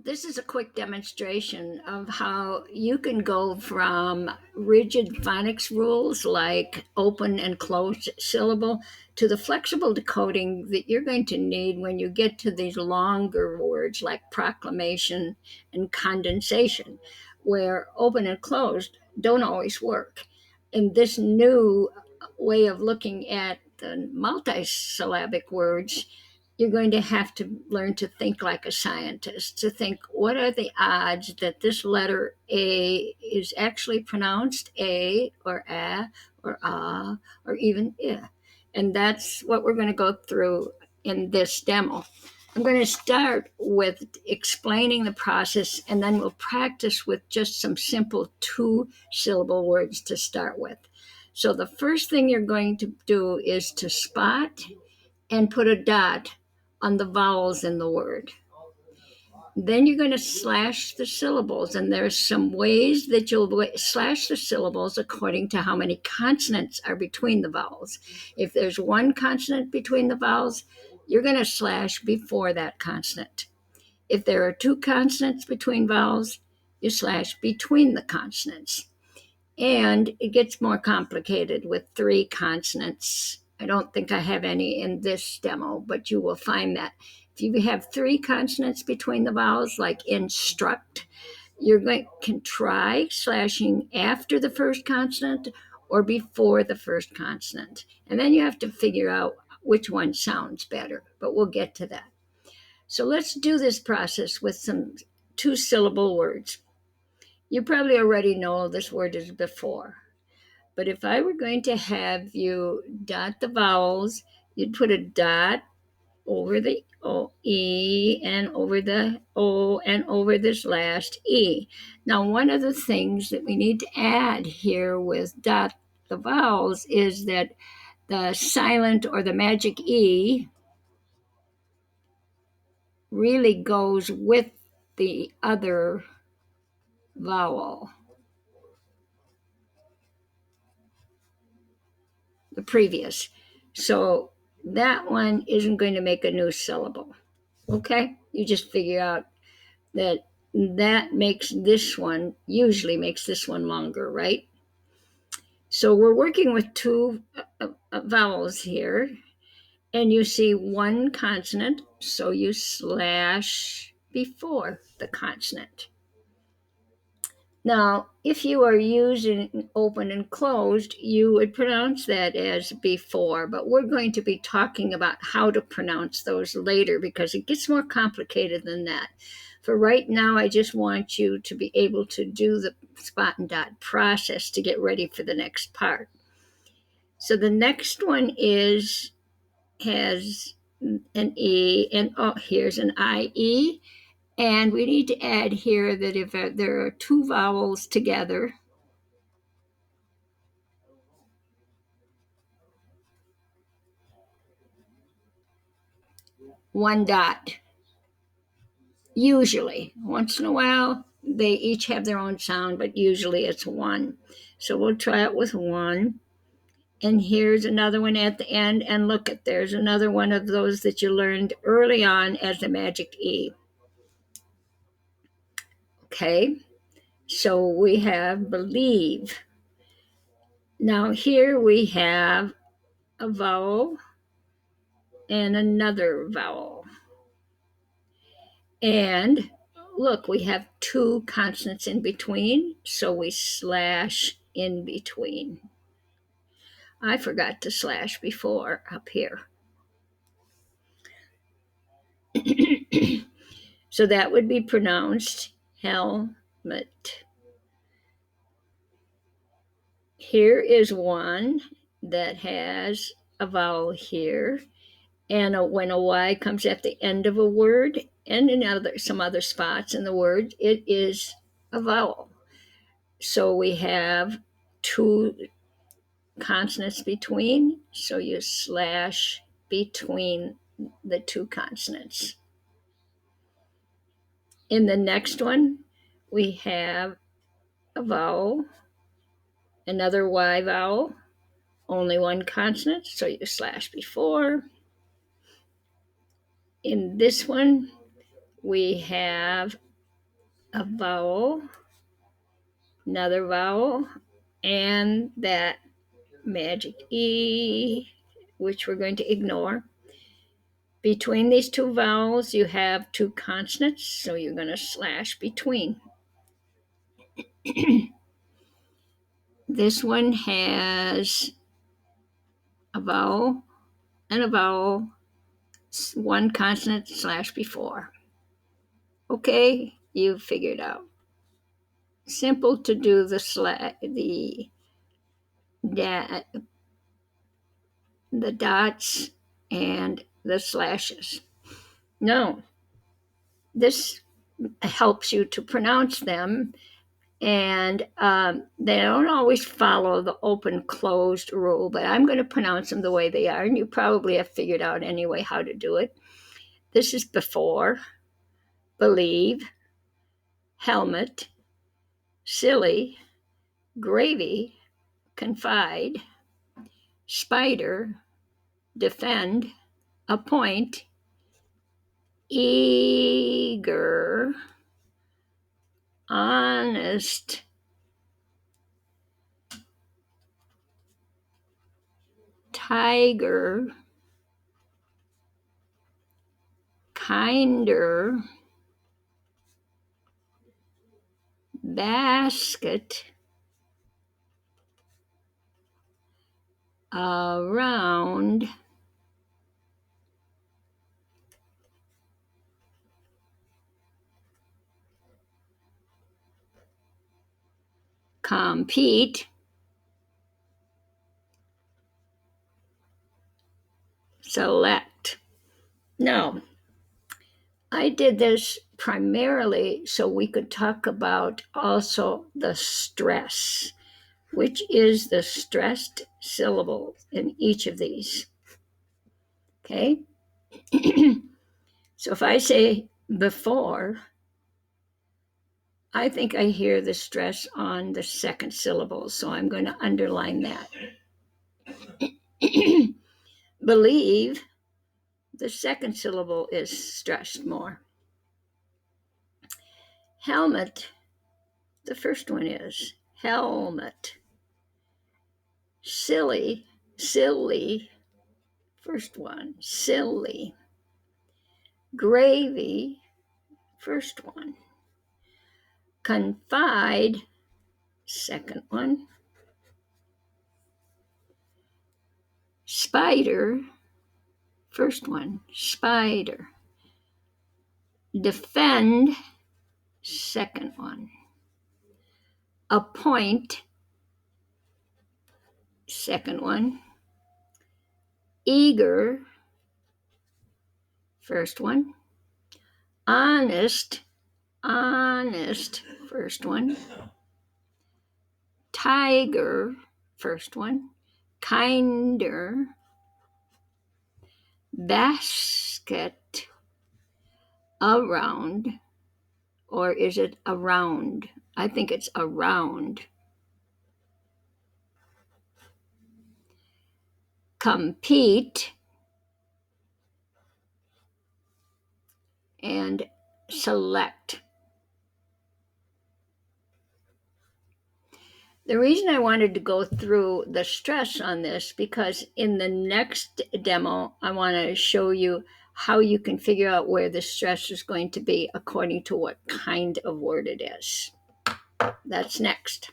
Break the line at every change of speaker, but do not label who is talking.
This is a quick demonstration of how you can go from rigid phonics rules like open and closed syllable to the flexible decoding that you're going to need when you get to these longer words like proclamation and condensation, where open and closed don't always work. In this new way of looking at the multisyllabic words, you're going to have to learn to think like a scientist, to think what are the odds that this letter A is actually pronounced A or A or ah or even I. And that's what we're going to go through in this demo. I'm going to start with explaining the process and then we'll practice with just some simple two syllable words to start with. So the first thing you're going to do is to spot and put a dot on the vowels in the word. Then you're going to slash the syllables, and there's some ways that you'll slash the syllables according to how many consonants are between the vowels. If there's one consonant between the vowels, you're going to slash before that consonant. If there are two consonants between vowels, you slash between the consonants. And it gets more complicated with three consonants. I don't think I have any in this demo, but you will find that. If you have three consonants between the vowels, like instruct, can try slashing after the first consonant or before the first consonant. And then you have to figure out which one sounds better, but we'll get to that. So let's do this process with some two syllable words. You probably already know this word is before. But if I were going to have you dot the vowels, you'd put a dot over the O, E and over the O and over this last E. Now, one of the things that we need to add here with dot the vowels is that the silent or the magic E really goes with the other vowel, the previous. So that one isn't going to make a new syllable. Okay? You just figure out that usually makes this one longer, right? So we're working with two vowels here, and you see one consonant, so you slash before the consonant. Now, if you are using open and closed, you would pronounce that as before, but we're going to be talking about how to pronounce those later because it gets more complicated than that. For right now, I just want you to be able to do the spot and dot process to get ready for the next part. So the next one has an E, and here's an IE. And we need to add here that if there are two vowels together, one dot. Usually, once in a while, they each have their own sound, but usually it's one. So we'll try it with one. And here's another one at the end. And look at there's another one of those that you learned early on as the magic E. Okay, so we have believe. Now here we have a vowel and another vowel. And look, we have two consonants in between, so we slash in between. I forgot to slash before up here. So that would be pronounced helmet. Here is one that has a vowel here, and when a Y comes at the end of a word and in some other spots in the word, it is a vowel. So we have two consonants between, so you slash between the two consonants. In the next one, we have a vowel, another Y vowel, only one consonant, so you slash before. In this one, we have a vowel, another vowel, and that magic E, which we're going to ignore. Between these two vowels, you have two consonants, so you're going to slash between. This one has a vowel and a vowel, one consonant slash before. Okay, you figured out. Simple to do the dots and the slashes. No, this helps you to pronounce them, and they don't always follow the open closed rule, but I'm going to pronounce them the way they are, and you probably have figured out anyway how to do it. This is before, believe, helmet, silly, gravy, confide, spider, defend, appoint, eager, honest, tiger, kinder, basket, around, compete, select. Now, I did this primarily so we could talk about also the stress, which is the stressed syllable in each of these. Okay? So if I say before, I think I hear the stress on the second syllable, so I'm going to underline that. Believe, the second syllable is stressed more. Helmet, the first one is helmet. Silly, first one, silly. Gravy, first one. Confide, second one. Spider, first one, spider. Defend, second one. Appoint, second one. Eager, first one. Honest, first one. Tiger, first one. Kinder. Basket, around, or is it around? I think it's around. Compete, and select. The reason I wanted to go through the stress on this, because in the next demo, I want to show you how you can figure out where the stress is going to be according to what kind of word it is. That's next.